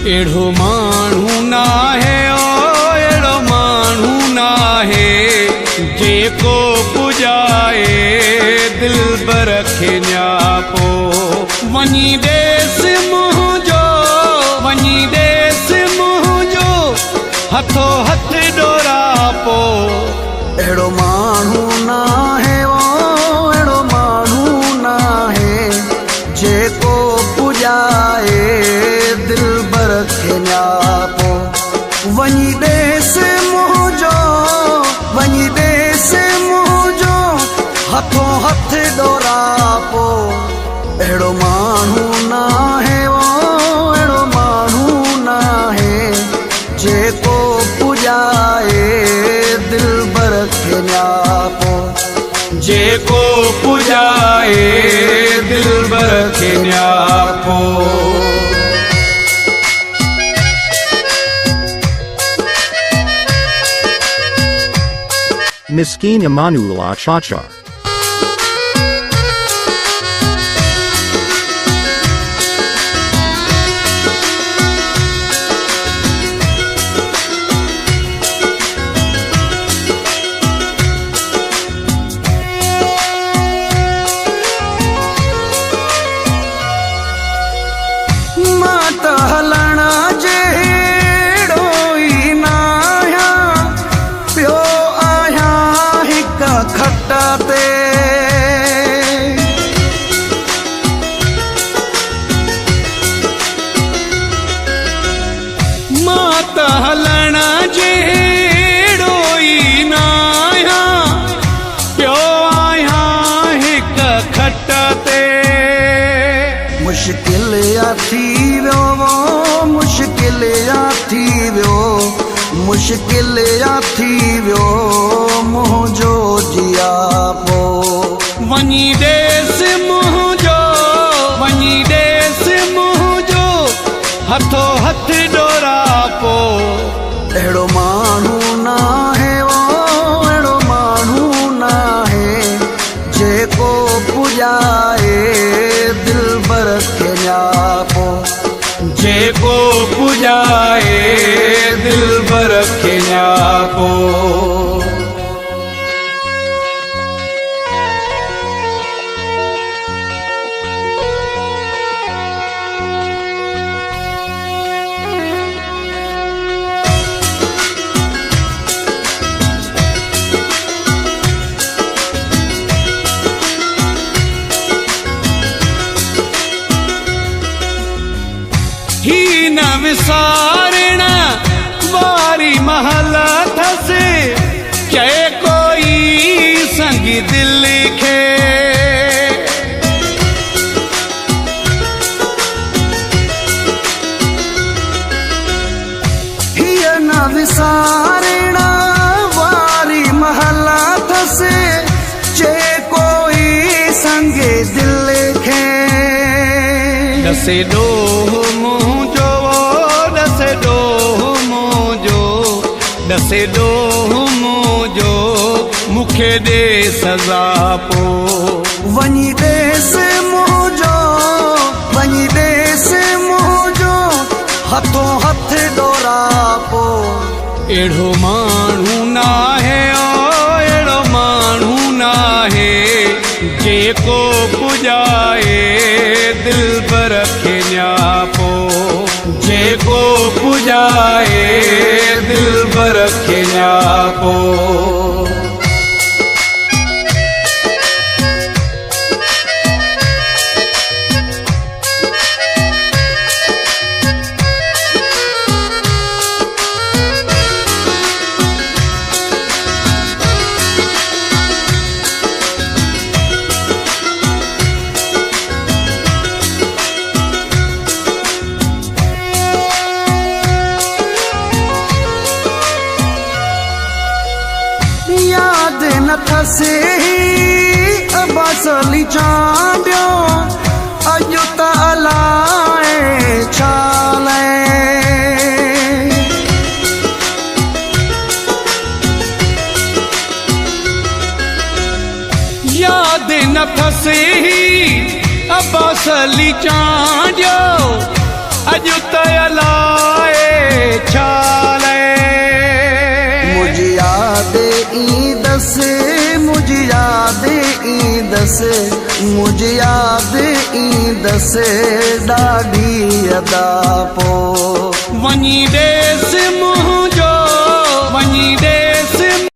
एड़ो मानू ना है ओ एड़ो मानू ना है जेको पुजाए दिल बरखे न्यापो वनी देस मुझो वनी देस मुझो हथो हथ डोरापो एड़ो मानू ना है ओ एड़ो मानू ना है जेको पुजाए दिल बरखे न्यापो वनी देस मुझो वनी देस मुझो हथो हथ डोरापो एड़ो मानू ना है ओ एड़ो मानू ना है जेको पुजाए दिल बरखे न्यापो जेको पुजाए दिल बरखे न्यापो Miskin Amanullah Chachar. माता हलना जेड़ो ई नाया प्यो आया हिक खट्टा ते माता हलना जेड़ो ई नाया प्यो आया हिक खट्टा ते मुश्किल या थी वियो वो मुश्किल या थी वियो मुश्किल या थी वियो मुझो जियापो वनी देस मुझो वनी देस मुझो हथो हथ डोरापो एड़ो मानू ना है ओ एड़ो मानू ना है जेको पुजाए दिल बरखे न्यापो जेको पुजाए दिल बरखे न्यापो ही न विसारण वारी महल थसे चए कोई संग दिल खे हिय न विसारण वारी महल थसे चे कोई संग दिल खे दसे डोह मुझो दसे डोह मुझो दसे डोह मुझो मुखे दे सजा पो वनी देस मुझो वनी देस मुझो हथो हथ डोरापो एड़ो मानू ना है ओ एड़ो मानू ना है जेको पुजाए दिल बरखे न्यापो जेको पुजाए दिल बरखे न्यापो याद न थसे बसली चांडियो अॼु त अलाए छाले याद न थसे अब्बास अली चांडियो अॼु त अलाए छा मुझे याद ईंदस मुझे याद ईंदस मुझे याद ईंदस ॾाढी अदा पो वञी ॾेस मुंह